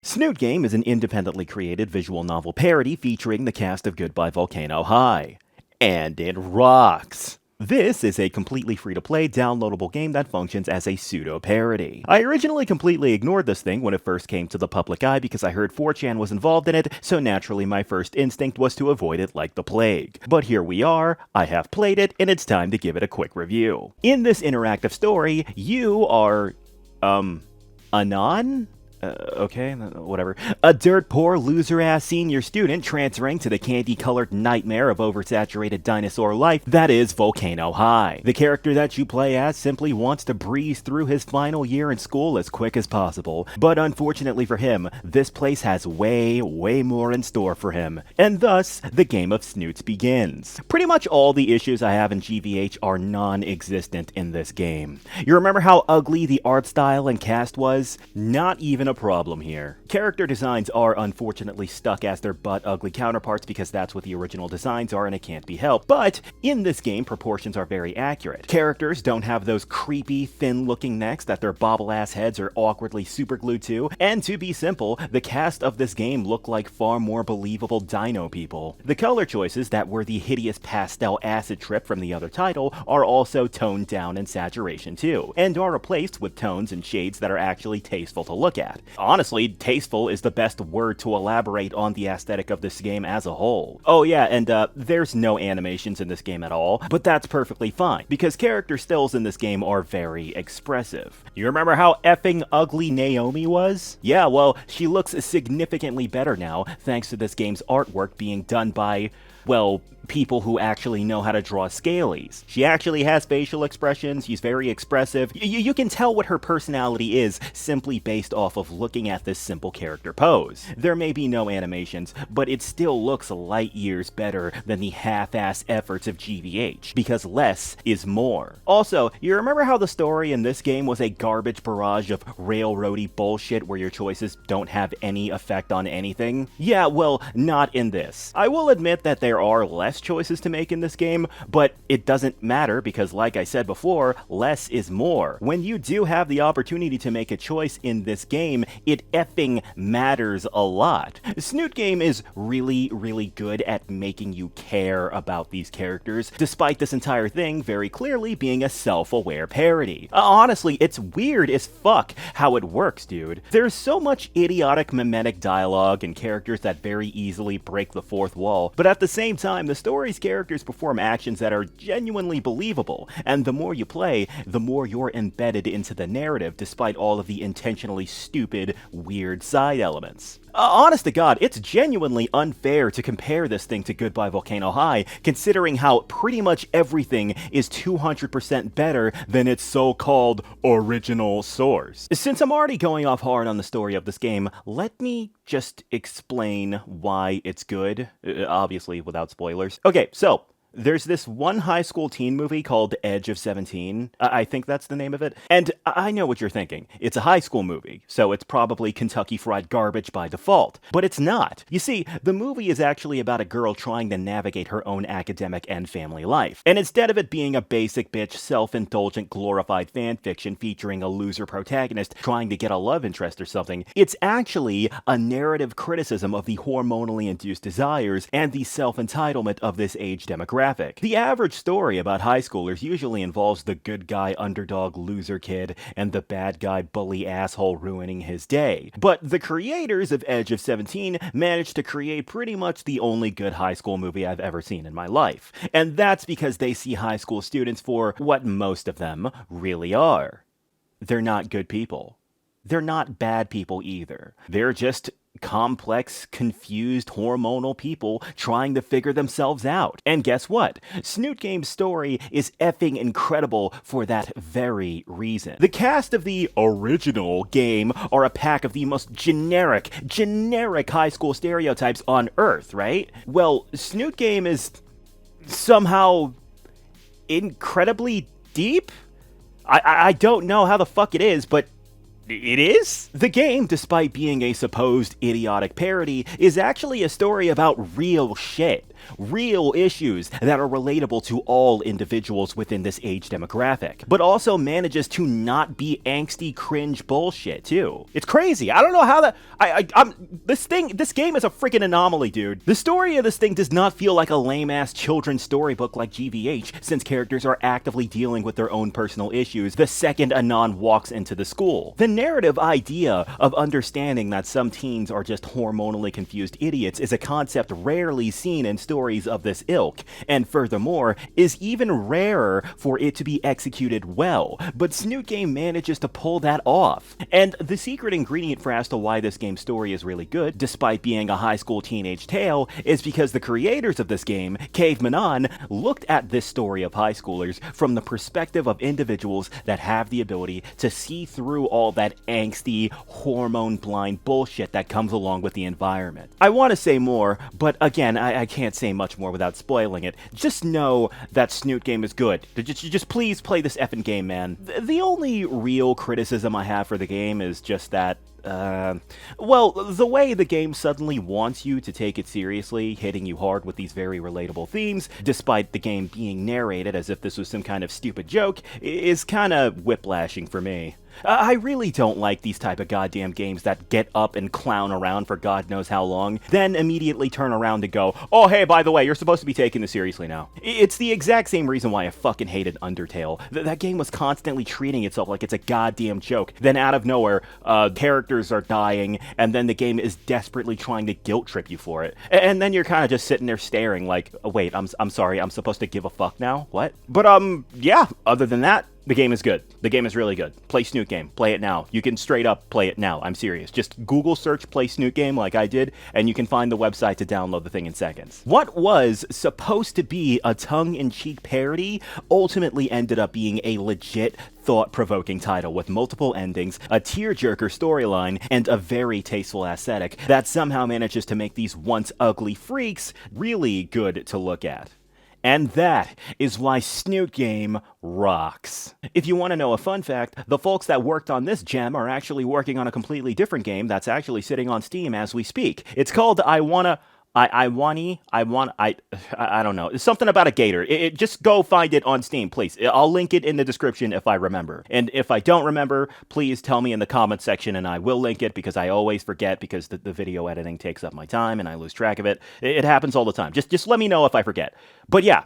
Snoot Game is an independently created visual novel parody featuring the cast of Goodbye Volcano High. And it rocks! This is a completely free-to-play, downloadable game that functions as a pseudo-parody. I originally completely ignored this thing when it first came to the public eye because I heard 4chan was involved in it, so naturally my first instinct was to avoid it like the plague. But here we are, I have played it, and it's time to give it a quick review. In this interactive story, you are, Anon? Okay, whatever. A dirt poor, loser-ass senior student transferring to the candy-colored nightmare of oversaturated dinosaur life that is Volcano High. The character that you play as simply wants to breeze through his final year in school as quick as possible, but unfortunately for him, this place has way more in store for him, and thus, the game of Snoots begins. Pretty much all the issues I have in GVH are non-existent in this game. You remember how ugly the art style and cast was? Not even a problem here. Character designs are unfortunately stuck as their butt-ugly counterparts because that's what the original designs are and it can't be helped, but in this game, proportions are very accurate. Characters don't have those creepy, thin-looking necks that their bobble-ass heads are awkwardly superglued to, and to be simple, the cast of this game look like far more believable dino people. The color choices that were the hideous pastel acid trip from the other title are also toned down in saturation too, and are replaced with tones and shades that are actually tasteful to look at. Honestly, tasteful is the best word to elaborate on the aesthetic of this game as a whole. Oh yeah, and there's no animations in this game at all, but that's perfectly fine, because character stills in this game are very expressive. You remember how effing ugly Naomi was? Yeah, well, she looks significantly better now, thanks to this game's artwork being done by, well, people who actually know how to draw scalies. She actually has facial expressions, she's very expressive. You can tell what her personality is simply based off of looking at this simple character pose. There may be no animations, but it still looks light years better than the half-ass efforts of GVH, because less is more. Also, you remember how the story in this game was a garbage barrage of railroady bullshit where your choices don't have any effect on anything? Yeah, well, not in this. I will admit that there are less choices to make in this game, but it doesn't matter because, like I said before, less is more. When you do have the opportunity to make a choice in this game, it effing matters a lot. Snoot Game is really good at making you care about these characters, despite this entire thing very clearly being a self-aware parody. Honestly, it's weird as fuck how it works, dude. There's so much idiotic mimetic dialogue and characters that very easily break the fourth wall, but at the same time, the story's characters perform actions that are genuinely believable, and the more you play, the more you're embedded into the narrative despite all of the intentionally stupid, weird side elements. Honest to God, it's genuinely unfair to compare this thing to Goodbye Volcano High, considering how pretty much everything is 200% better than its so-called original source. Since I'm already going off hard on the story of this game, let me just explain why it's good, obviously without spoilers. Okay, so there's this one high school teen movie called Edge of 17. I think that's the name of it. And I know what you're thinking. It's a high school movie, so it's probably Kentucky Fried Garbage by default. But it's not. You see, the movie is actually about a girl trying to navigate her own academic and family life. And instead of it being a basic bitch, self-indulgent, glorified fanfiction featuring a loser protagonist trying to get a love interest or something, it's actually a narrative criticism of the hormonally induced desires and the self-entitlement of this age demographic. The average story about high schoolers usually involves the good guy underdog loser kid and the bad guy bully asshole ruining his day. But the creators of Edge of 17 managed to create pretty much the only good high school movie I've ever seen in my life. And that's because they see high school students for what most of them really are. They're not good people. They're not bad people either. They're just complex, confused, hormonal people trying to figure themselves out. And guess what? Snoot Game's story is effing incredible for that very reason. The cast of the original game are a pack of the most generic high school stereotypes on Earth, right? Well, Snoot Game is somehow incredibly deep? I don't know how the fuck it is, but It is? The game, despite being a supposed idiotic parody, is actually a story about real shit. Real issues that are relatable to all individuals within this age demographic, but also manages to not be angsty cringe bullshit too. It's crazy. I don't know how that. This game is a freaking anomaly, dude. The story of this thing does not feel like a lame ass children's storybook like GVH, since characters are actively dealing with their own personal issues the second Anon walks into the school. The narrative idea of understanding that some teens are just hormonally confused idiots is a concept rarely seen in stories of this ilk, and furthermore, is even rarer for it to be executed well, but Snoot Game manages to pull that off. And the secret ingredient for as to why this game's story is really good, despite being a high school teenage tale, is because the creators of this game, Cave Manon, looked at this story of high schoolers from the perspective of individuals that have the ability to see through all that angsty, hormone-blind bullshit that comes along with the environment. I want to say more, but again, I can't say much more without spoiling it. Just know that Snoot Game is good. Just please play this effing game, man. The only real criticism I have for the game is just that well, the way the game suddenly wants you to take it seriously, hitting you hard with these very relatable themes, despite the game being narrated as if this was some kind of stupid joke, is kinda whiplashing for me. I really don't like these type of goddamn games that get up and clown around for God knows how long, then immediately turn around and go, oh hey, by the way, you're supposed to be taking this seriously now. It's the exact same reason why I fucking hated Undertale. That game was constantly treating itself like it's a goddamn joke. Then out of nowhere, characters are dying, and then the game is desperately trying to guilt trip you for it. And then you're kind of just sitting there staring like, oh, wait, I'm sorry, I'm supposed to give a fuck now? What? But yeah, other than that, the game is good. The game is really good. Play Snoot Game. Play it now. You can straight up play it now. I'm serious. Just Google search Play Snoot Game like I did, and you can find the website to download the thing in seconds. What was supposed to be a tongue-in-cheek parody ultimately ended up being a legit thought-provoking title with multiple endings, a tearjerker storyline, and a very tasteful aesthetic that somehow manages to make these once ugly freaks really good to look at. And that is why Snoot Game rocks. If you want to know a fun fact, the folks that worked on this gem are actually working on a completely different game that's actually sitting on Steam as we speak. It's called I don't know. It's something about a gator. Just go find it on Steam, please. I'll link it in the description if I remember. And if I don't remember, please tell me in the comment section and I will link it because I always forget because the video editing takes up my time and I lose track of it. It happens all the time. Just let me know if I forget. But yeah,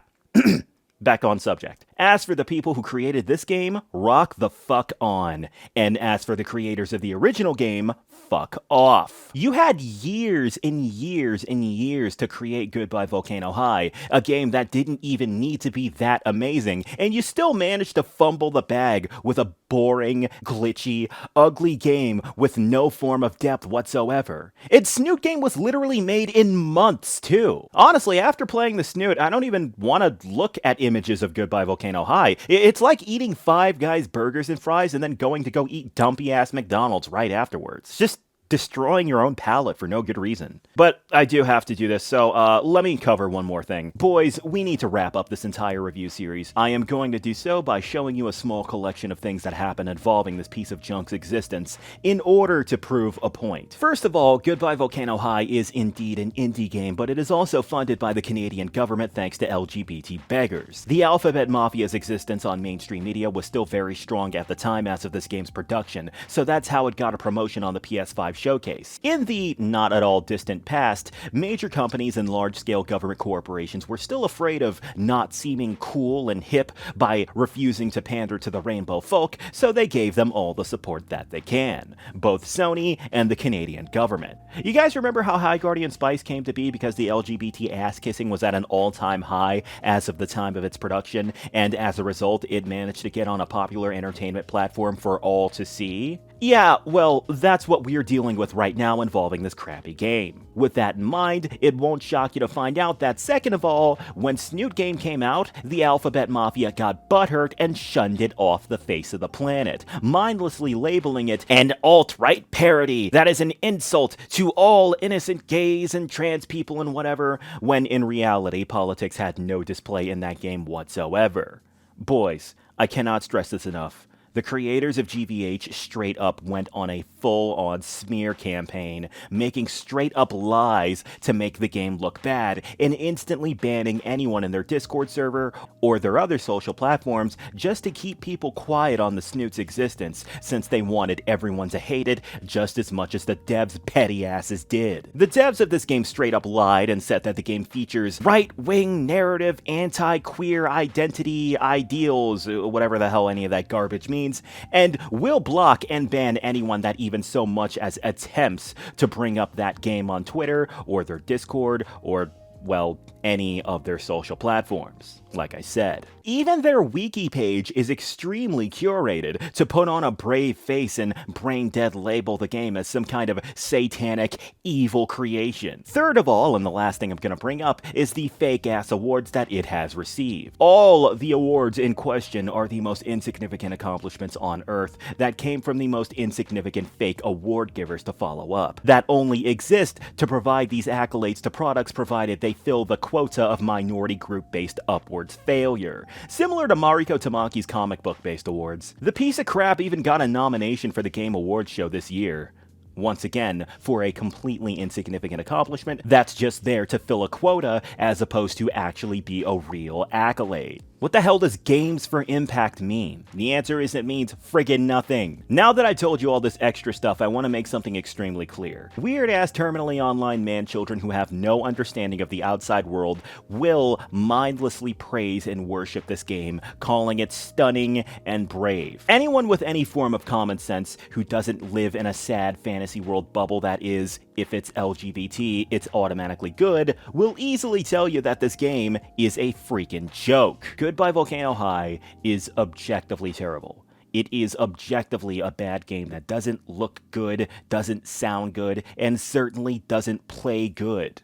back on subject. As for the people who created this game, rock the fuck on. And as for the creators of the original game, fuck off. You had years and years and years to create Goodbye Volcano High, a game that didn't even need to be that amazing, and you still managed to fumble the bag with a boring, glitchy, ugly game with no form of depth whatsoever. Its Snoot Game was literally made in months, too. Honestly, after playing the Snoot, I don't even want to look at images of Goodbye Volcano High. It's like eating Five Guys burgers and fries and then going to go eat dumpy-ass McDonald's right afterwards. Just destroying your own palate for no good reason. But I do have to do this, so let me cover one more thing. Boys, we need to wrap up this entire review series. I am going to do so by showing you a small collection of things that happen involving this piece of junk's existence in order to prove a point. First of all, Goodbye Volcano High is indeed an indie game, but it is also funded by the Canadian government thanks to LGBT beggars. The Alphabet Mafia's existence on mainstream media was still very strong at the time as of this game's production, so that's how it got a promotion on the PS5 showcase. In the not at all distant past, major companies and large-scale government corporations were still afraid of not seeming cool and hip by refusing to pander to the rainbow folk, so they gave them all the support that they can, both Sony and the Canadian government. You guys remember how High Guardian Spice came to be because the LGBT ass-kissing was at an all-time high as of the time of its production, and as a result, it managed to get on a popular entertainment platform for all to see? Yeah, well, that's what we're dealing with right now involving this crappy game. With that in mind, it won't shock you to find out that second of all, when Snoot Game came out, the Alphabet Mafia got butthurt and shunned it off the face of the planet, mindlessly labeling it an alt-right parody that is an insult to all innocent gays and trans people and whatever, when in reality politics had no display in that game whatsoever. Boys, I cannot stress this enough. The creators of GVH straight up went on a full-on smear campaign, making straight up lies to make the game look bad, and instantly banning anyone in their Discord server or their other social platforms just to keep people quiet on the Snoot's existence, since they wanted everyone to hate it just as much as the devs' petty asses did. The devs of this game straight up lied and said that the game features right-wing narrative, anti-queer identity, ideals, whatever the hell any of that garbage means, and will block and ban anyone that even so much as attempts to bring up that game on Twitter or their Discord or, well, any of their social platforms, like I said. Even their wiki page is extremely curated to put on a brave face and brain-dead label the game as some kind of satanic, evil creation. Third of all, and the last thing I'm gonna bring up, is the fake-ass awards that it has received. All the awards in question are the most insignificant accomplishments on Earth that came from the most insignificant fake award givers to follow up, that only exist to provide these accolades to products provided they fill the quota of minority group-based upwards failure, similar to Mariko Tamaki's comic book-based awards. The piece of crap even got a nomination for the Game Awards show this year. Once again, for a completely insignificant accomplishment that's just there to fill a quota as opposed to actually be a real accolade. What the hell does Games for Impact mean? The answer is it means friggin' nothing. Now that I told you all this extra stuff, I want to make something extremely clear. Weird-ass terminally online man-children who have no understanding of the outside world will mindlessly praise and worship this game, calling it stunning and brave. Anyone with any form of common sense who doesn't live in a sad fantasy world bubble that is, if it's LGBT, it's automatically good, will easily tell you that this game is a freaking joke. Goodbye Volcano High is objectively terrible. It is objectively a bad game that doesn't look good, doesn't sound good, and certainly doesn't play good.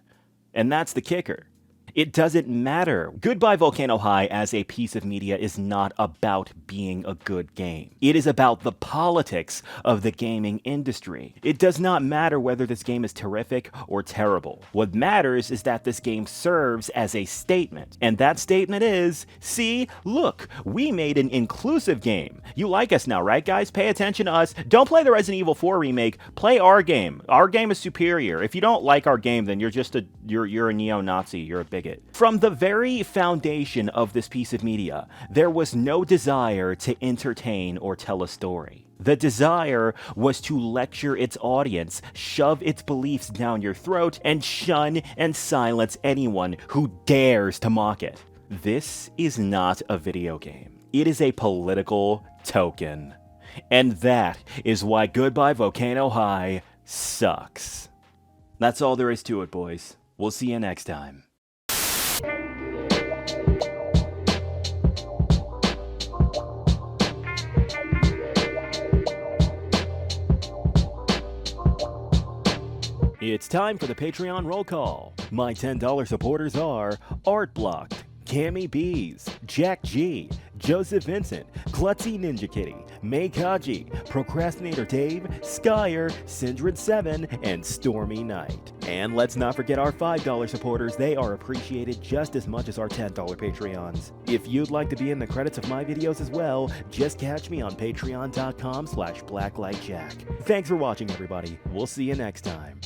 And that's the kicker. It doesn't matter. Goodbye Volcano High as a piece of media is not about being a good game. It is about the politics of the gaming industry. It does not matter whether this game is terrific or terrible. What matters is that this game serves as a statement. And that statement is, see, look, we made an inclusive game. You like us now, right guys? Pay attention to us. Don't play the Resident Evil 4 remake. Play our game. Our game is superior. If you don't like our game, then you're just you're a neo-Nazi. You're a bigot. From the very foundation of this piece of media, there was no desire to entertain or tell a story. The desire was to lecture its audience, shove its beliefs down your throat, and shun and silence anyone who dares to mock it. This is not a video game. It is a political token. And that is why Goodbye Volcano High sucks. That's all there is to it, boys. We'll see you next time. It's time for the Patreon roll call. My $10 supporters are Art Blocked, Cammy Bees, Jack G, Joseph Vincent, Klutzy Ninja Kitty, May Kaji, Procrastinator Dave, Skyer, Sindred7, and Stormy Knight. And let's not forget our $5 supporters. They are appreciated just as much as our $10 Patreons. If you'd like to be in the credits of my videos as well, just catch me on patreon.com/blacklightjack. Thanks for watching, everybody. We'll see you next time.